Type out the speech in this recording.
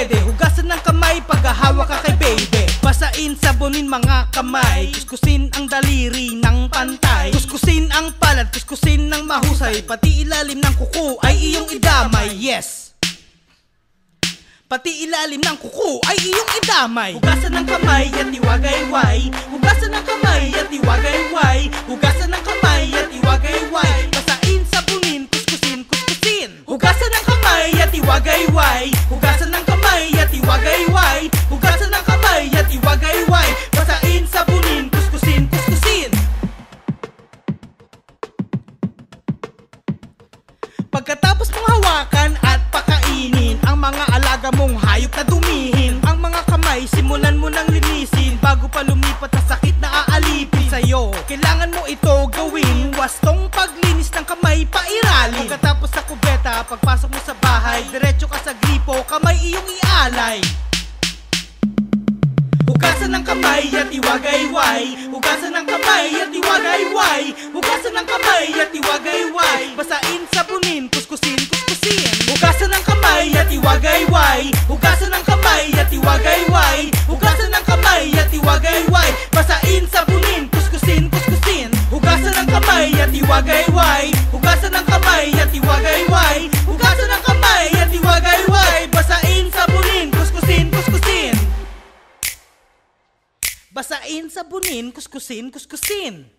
pwede. Hugasan ng kamay paghahawa ka kay baby. Basain, sabunin mga kamay. Kuskusin ang daliri ng pantay. Kuskusin ang palad, kuskusin ng mahusay. Pati ilalim ng kuko ay iyong idamay. Yes, pati ilalim ng kuko ay iyong idamay. Hugasan ng kamay at iwagayway. Hugasan ng kamay at iwagayway. Hugasan ng kamay at iwagayway. Basain, sabunin, kuskusin, kuskusin. Hugasan ng kamay at iwagayway. Hugasan ng kamay at iwagayway. Hugasan ng kamay at iwagayway. Basain, sabunin, kuskusin, kuskusin. Pagkatapos mong hawakan at pakainin ang mga alaga mong hayop na dumihin, ang mga kamay simulan mo nang linisin bago pa lumipat sa sakit na aalipin sa'yo. Kailangan mo ito gawin, wastong paglinis ng kamay pairali. Pagkatapos sa kubeta, pagpasok mo sa bahay, diretso ka sa gripo, kamay iyong ialay. Hugasan ng kamay at iwagayway. Hugasan ng kamay at iwagayway. Hugasan ng kamay at iwagayway. Basain, sabunin, kuskusin, kuskusin. Hugasan ng kamay at iwagayway. Hugasan ng kamay at iwagayway. Hugasan ng kamay at iwagayway. Basain, sabunin, kuskusin, kuskusin. Hugasan ng kamay at iwagayway. Hugasan ng kamay at iwagayway. Hugasan ng kamay at iwagayway. Basain, sabunin, kuskusin, kuskusin. Basain, sabunin, kuskusin, kuskusin.